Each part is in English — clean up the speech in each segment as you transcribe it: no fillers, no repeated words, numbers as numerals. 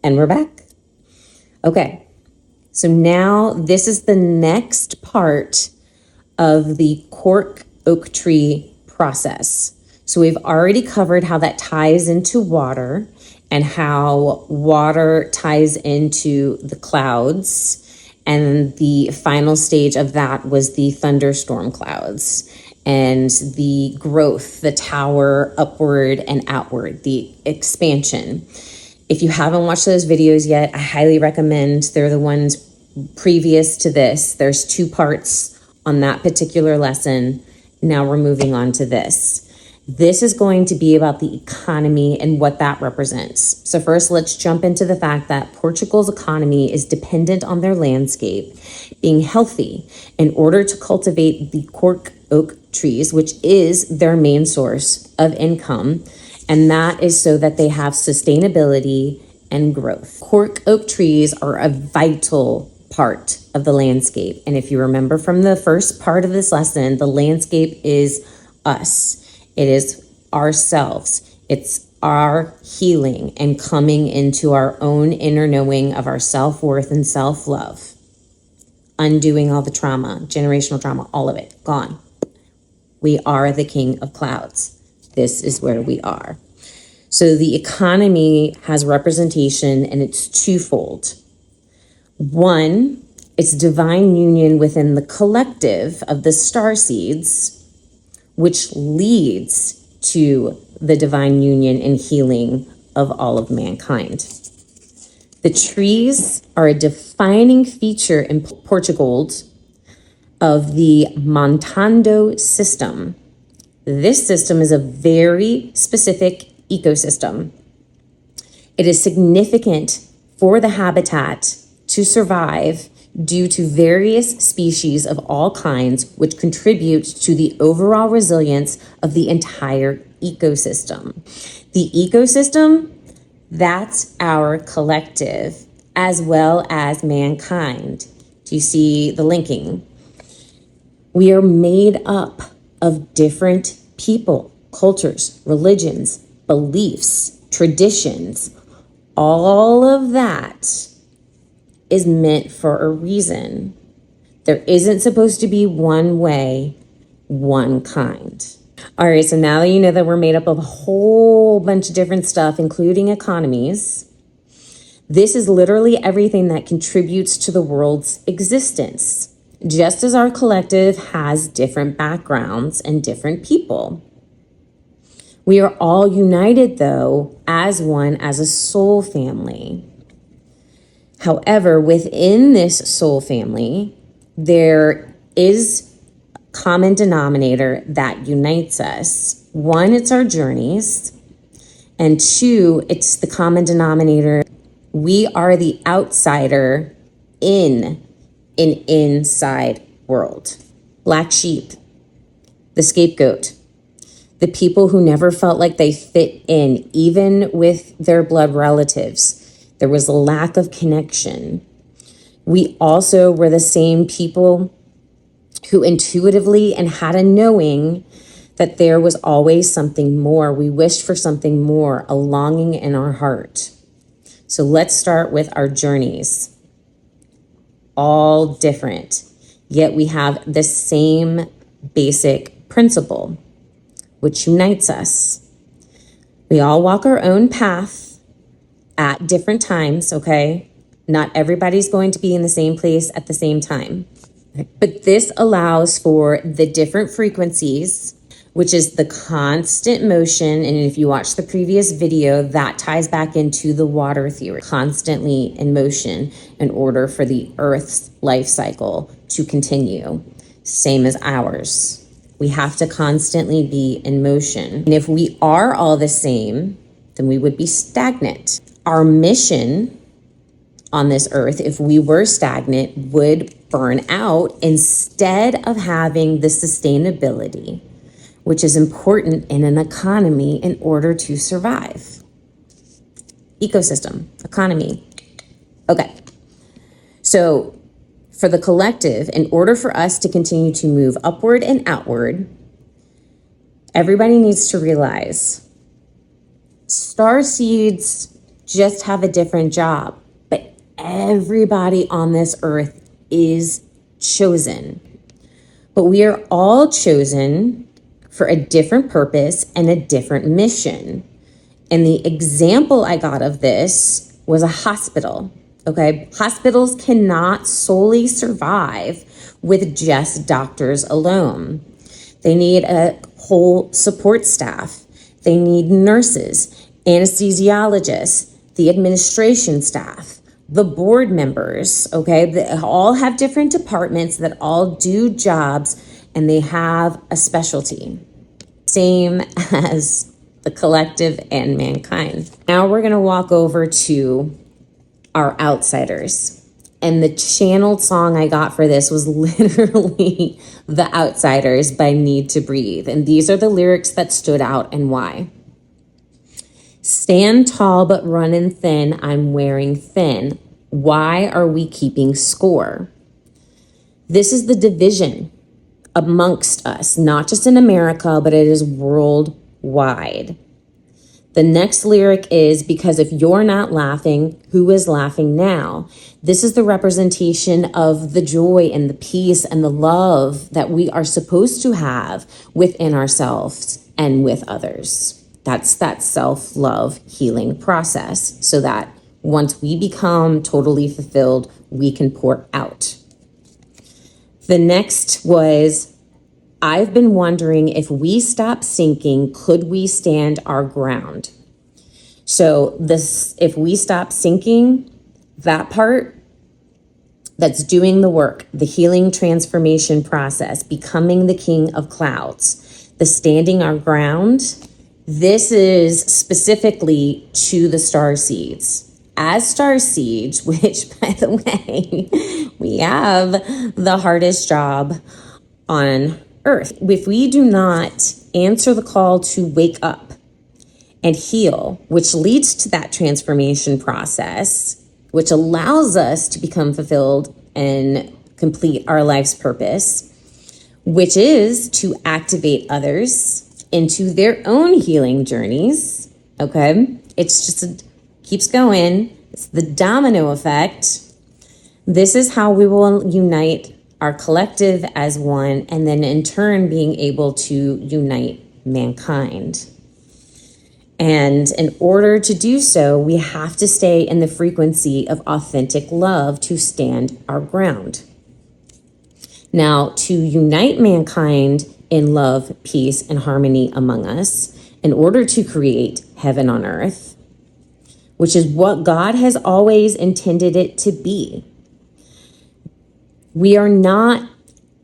And we're back. Okay, so now this is the next part of the cork oak tree process. So we've already covered how that ties into water and how water ties into the clouds. And the final stage of that was the thunderstorm clouds and the growth, the tower upward and outward, the expansion. If you haven't watched those videos yet, I highly recommend. They're the ones previous to this. There's 2 parts on that particular lesson. Now we're moving on to this. This is going to be about the economy and what that represents. So first, let's jump into the fact that Portugal's economy is dependent on their landscape being healthy in order to cultivate the cork oak trees, which is their main source of income. And that is so that they have sustainability and growth. Cork oak trees are a vital part of the landscape. And if you remember from the first part of this lesson, the landscape is us. It is ourselves. It's our healing and coming into our own inner knowing of our self-worth and self-love. Undoing all the trauma, generational trauma, all of it, gone. We are the king of clouds. This is where we are. So the economy has representation, and it's twofold. One, it's divine union within the collective of the starseeds, which leads to the divine union and healing of all of mankind. The trees are a defining feature in Portugal of the Montando system. This system is a very specific ecosystem. It is significant for the habitat to survive due to various species of all kinds, which contribute to the overall resilience of the entire ecosystem. The ecosystem, that's our collective, as well as mankind. Do you see the linking? We are made up of different people, cultures, religions, beliefs, traditions. All of that is meant for a reason. There isn't supposed to be one way, one kind. All right, so now that you know that we're made up of a whole bunch of different stuff, including economies, this is literally everything that contributes to the world's existence. Just as our collective has different backgrounds and different people. We are all united, though, as one, as a soul family. However, within this soul family, there is a common denominator that unites us. One, it's our journeys. And 2, it's the common denominator. We are the outsider in an inside world. Black sheep, the scapegoat, the people who never felt like they fit in, even with their blood relatives. There was a lack of connection. We also were the same people who intuitively and had a knowing that there was always something more. We wished for something more, a longing in our heart. So let's start with our journeys. All different, yet we have the same basic principle, which unites us. We all walk our own path at different times, okay? Not everybody's going to be in the same place at the same time. But this allows for the different frequencies, which is the constant motion. And if you watch the previous video, that ties back into the water theory, constantly in motion in order for the Earth's life cycle to continue, same as ours. We have to constantly be in motion. And if we are all the same, then we would be stagnant. Our mission on this earth, if we were stagnant, would burn out instead of having the sustainability, which is important in an economy in order to survive. Ecosystem, economy. Okay, so for the collective, in order for us to continue to move upward and outward, everybody needs to realize starseeds just have a different job. But everybody on this earth is chosen. But we are all chosen for a different purpose and a different mission. And the example I got of this was a hospital. Okay, hospitals cannot solely survive with just doctors alone. They need a whole support staff. They need nurses, anesthesiologists, the administration staff, the board members, okay? They all have different departments that all do jobs, and they have a specialty. Same as the collective and mankind. Now we're gonna walk over to our outsiders. And the channeled song I got for this was literally The Outsiders by Need to Breathe. And these are the lyrics that stood out and why. Stand tall but running thin, I'm wearing thin. Why are we keeping score? This is the division amongst us, not just in America, but it is worldwide. The next lyric is, because if you're not laughing, who is laughing now? This is the representation of the joy and the peace and the love that we are supposed to have within ourselves and with others. That's that self-love healing process, so that once we become totally fulfilled, we can pour out. The next was, I've been wondering, if we stop sinking, could we stand our ground? So this, if we stop sinking, that part that's doing the work, the healing transformation process, becoming the king of clouds, the standing our ground, this is specifically to the starseeds. As starseeds, which, by the way, we have the hardest job on Earth. If we do not answer the call to wake up and heal, which leads to that transformation process, which allows us to become fulfilled and complete our life's purpose, which is to activate others into their own healing journeys. Okay, it's just keeps going. It's the domino effect. This is how we will unite our collective as one, and then in turn being able to unite mankind. And in order to do so, we have to stay in the frequency of authentic love to stand our ground. Now, to unite mankind in love, peace, and harmony among us, in order to create heaven on earth, which is what God has always intended it to be. We are not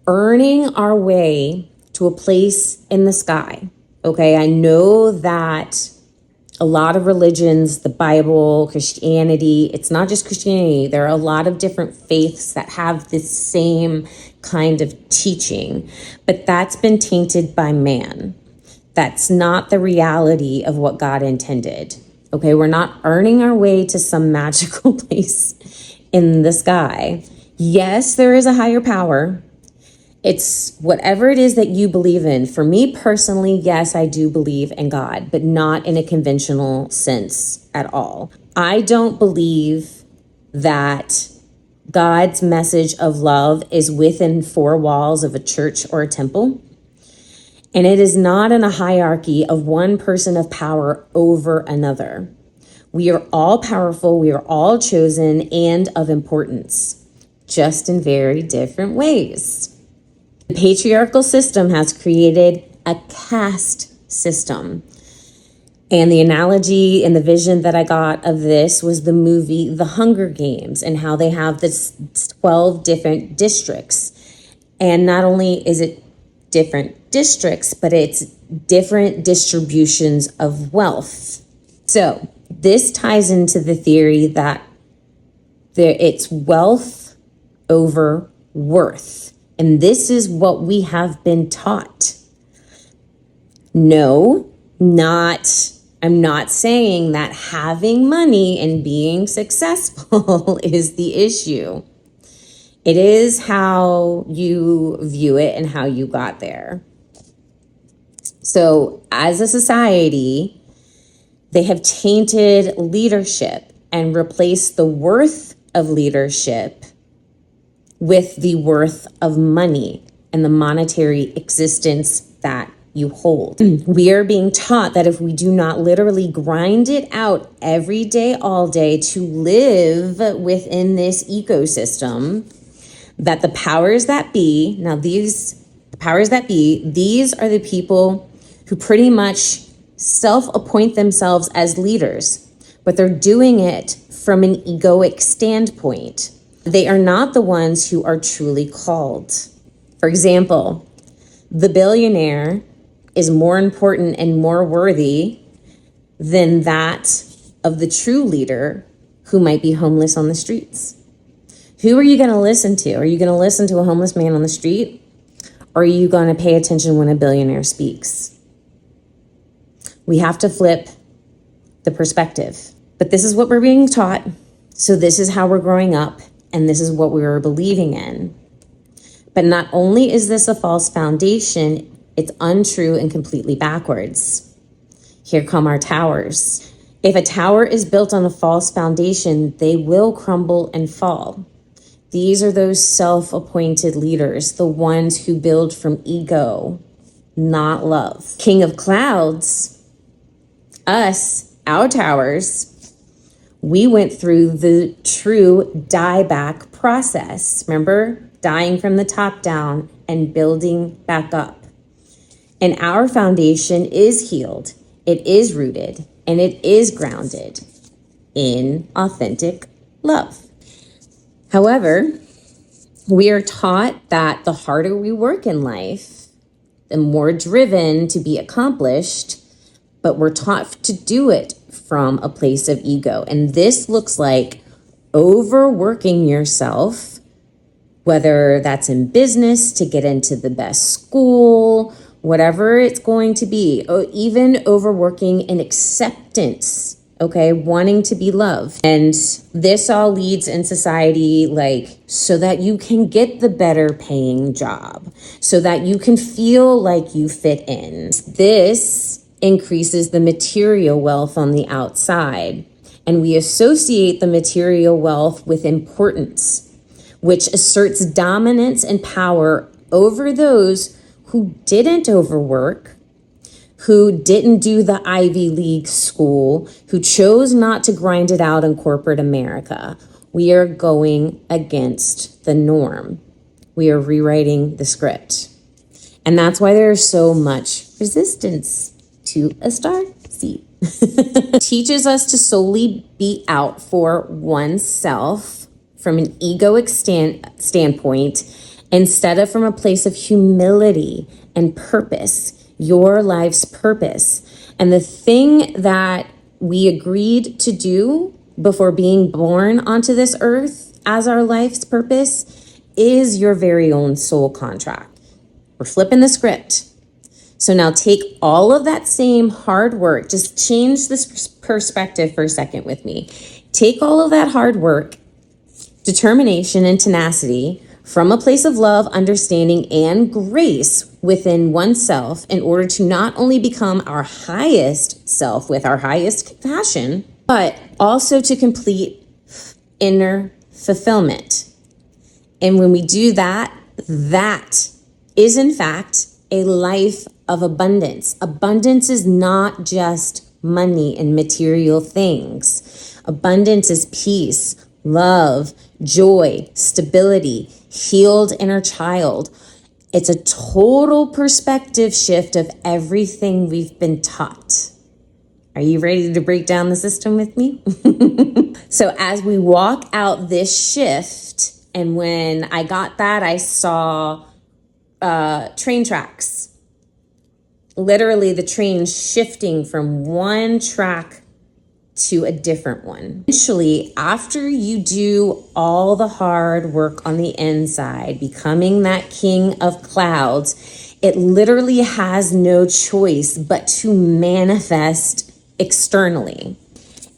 earning our way to a place in the sky. Okay, I know that a lot of religions, the Bible, Christianity, it's not just Christianity. There are a lot of different faiths that have this same kind of teaching, but that's been tainted by man. That's not the reality of what God intended. Okay, we're not earning our way to some magical place in the sky. Yes, there is a higher power. It's whatever it is that you believe in. For me personally, yes, I do believe in God, but not in a conventional sense at all. I don't believe that God's message of love is within four walls of a church or a temple. And it is not in a hierarchy of one person of power over another. We are all powerful, we are all chosen and of importance, just in very different ways. The patriarchal system has created a caste system. And the analogy and the vision that I got of this was the movie The Hunger Games, and how they have this 12 different districts. And not only is it different districts, but it's different distributions of wealth. So this ties into the theory that it's wealth over worth. And this is what we have been taught. No, I'm not saying that having money and being successful is the issue. It is how you view it and how you got there. So as a society, They have tainted leadership and replaced the worth of leadership with the worth of money and the monetary existence that you hold. We are being taught that if we do not literally grind it out every day, all day to live within this ecosystem, that the powers that be, these are the people who pretty much self-appoint themselves as leaders, but they're doing it from an egoic standpoint. They are not the ones who are truly called. For example, the billionaire is more important and more worthy than that of the true leader who might be homeless on the streets. Who are you going to listen to? Are you going to listen to a homeless man on the street? Or are you going to pay attention when a billionaire speaks? We have to flip the perspective. But this is what we're being taught. So this is how we're growing up. And this is what we were believing in. But not only is this a false foundation, it's untrue and completely backwards. Here come our towers. If a tower is built on a false foundation, they will crumble and fall. These are those self-appointed leaders, the ones who build from ego, not love. King of Clouds, us, our towers, we went through the true dieback process. Remember? Dying from the top down and building back up. And our foundation is healed, it is rooted, and it is grounded in authentic love. However, we are taught that the harder we work in life, the more driven to be accomplished, but we're taught to do it from a place of ego. And this looks like overworking yourself, whether that's in business to get into the best school, whatever it's going to be, or even overworking in acceptance, okay, wanting to be loved. And this all leads in society, like, so that you can get the better paying job, so that you can feel like you fit in. This increases the material wealth on the outside, and we associate the material wealth with importance, which asserts dominance and power over those who didn't overwork, who didn't do the Ivy League school, who chose not to grind it out in corporate America. We are going against the norm. We are rewriting the script. And that's why there's so much resistance to a star seed. Teaches us to solely be out for oneself from an egoic standpoint, instead of from a place of humility and purpose, your life's purpose. And the thing that we agreed to do before being born onto this earth as our life's purpose is your very own soul contract. We're flipping the script. So now take all of that same hard work, just change this perspective for a second with me. Take all of that hard work, determination, and tenacity from a place of love, understanding, and grace within oneself in order to not only become our highest self with our highest passion, but also to complete inner fulfillment. And when we do that, that is in fact a life of abundance. Abundance is not just money and material things. Abundance is peace, love, joy, stability, healed inner child. It's a total perspective shift of everything we've been taught. Are you ready to break down the system with me? So as we walk out this shift, and when I got that, I saw train tracks. Literally the train shifting from one track to a different one. Eventually, after you do all the hard work on the inside, becoming that king of clouds, it literally has no choice but to manifest externally.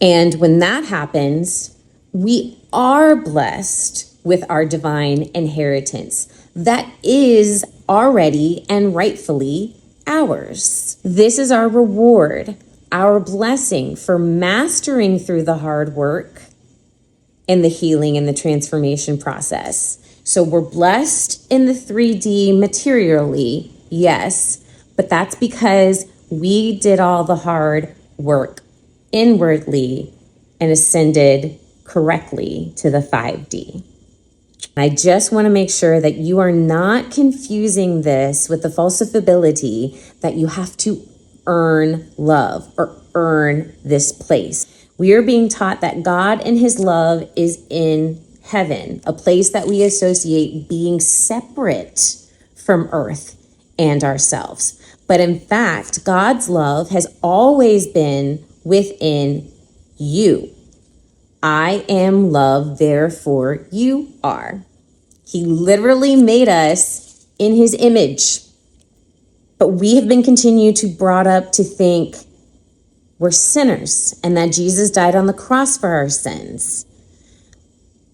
And when that happens, we are blessed with our divine inheritance that is already and rightfully ours. This is our reward. our blessing for mastering through the hard work and the healing and the transformation process. So we're blessed in the 3D materially, yes, but that's because we did all the hard work inwardly and ascended correctly to the 5D. I just want to make sure that you are not confusing this with the falsifiability that you have to earn love or earn this place. We are being taught that God and his love is in heaven, a place that we associate being separate from earth and ourselves. But in fact, God's love has always been within you. I am love, therefore you are. He literally made us in his image. But we have been continued to brought up to think we're sinners and that Jesus died on the cross for our sins.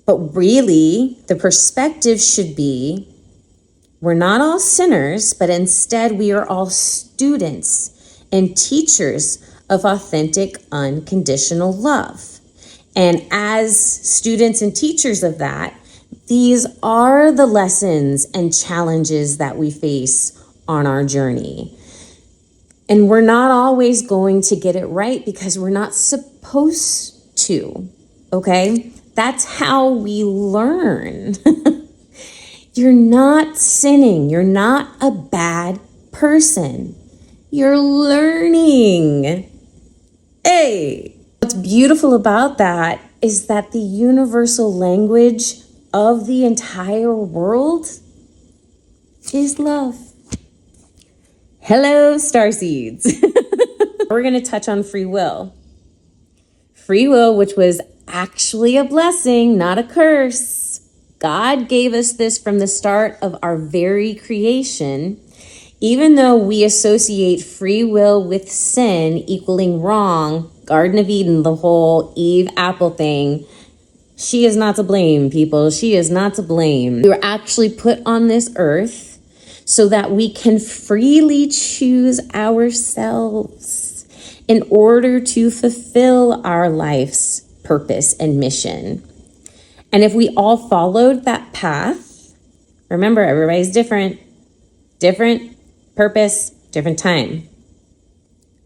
But really, the perspective should be we're not all sinners, but instead we are all students and teachers of authentic, unconditional love. And as students and teachers of that, these are the lessons and challenges that we face on our journey. And we're not always going to get it right because we're not supposed to, okay? That's how we learn. You're not sinning. You're not a bad person. You're learning. Hey, what's beautiful about that is that the universal language of the entire world is love. Hello, Starseeds. We're going to touch on free will. Free will, which was actually a blessing, not a curse. God gave us this from the start of our very creation. Even though we associate free will with sin equaling wrong, Garden of Eden, the whole Eve apple thing, she is not to blame, people. She is not to blame. We were actually put on this earth so that we can freely choose ourselves in order to fulfill our life's purpose and mission. And if we all followed that path, remember, everybody's different purpose, different time,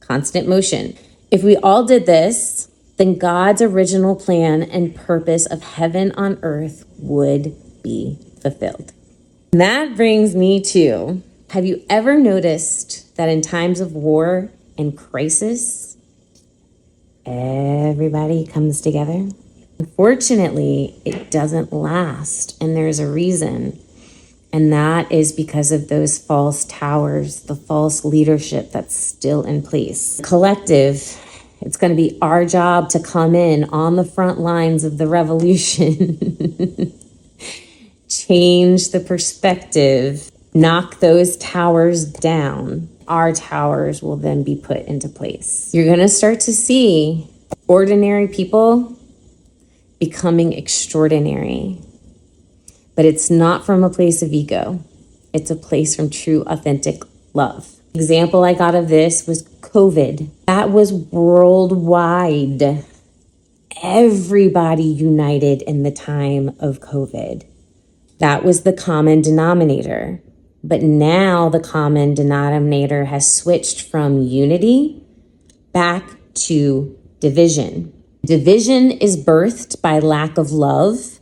constant motion. If we all did this, then God's original plan and purpose of heaven on earth would be fulfilled. And that brings me to, have you ever noticed that in times of war and crisis, everybody comes together? Unfortunately, it doesn't last, and there's a reason. And that is because of those false towers, the false leadership that's still in place. Collective, it's going to be our job to come in on the front lines of the revolution, change the perspective, knock those towers down. Our towers will then be put into place. You're going to start to see ordinary people becoming extraordinary. But it's not from a place of ego. It's a place from true, authentic love. Example I got of this was COVID. That was worldwide. Everybody united in the time of COVID. That was the common denominator. But now the common denominator has switched from unity back to division. Division is birthed by lack of love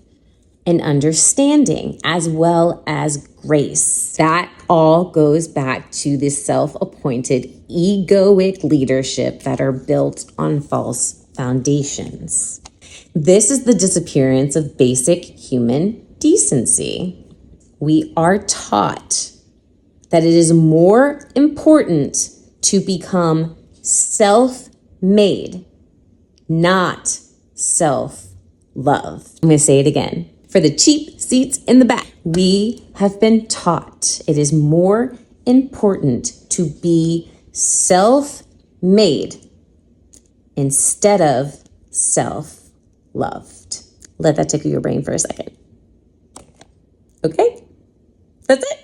and understanding, as well as grace. That all goes back to the self-appointed egoic leadership that are built on false foundations. This is the disappearance of basic human decency. We are taught that it is more important to become self-made, not self-love. I'm going to say it again. For the cheap seats in the back, we have been taught it is more important to be self-made instead of self-loved. Let that tickle your brain for a second. Okay, that's it.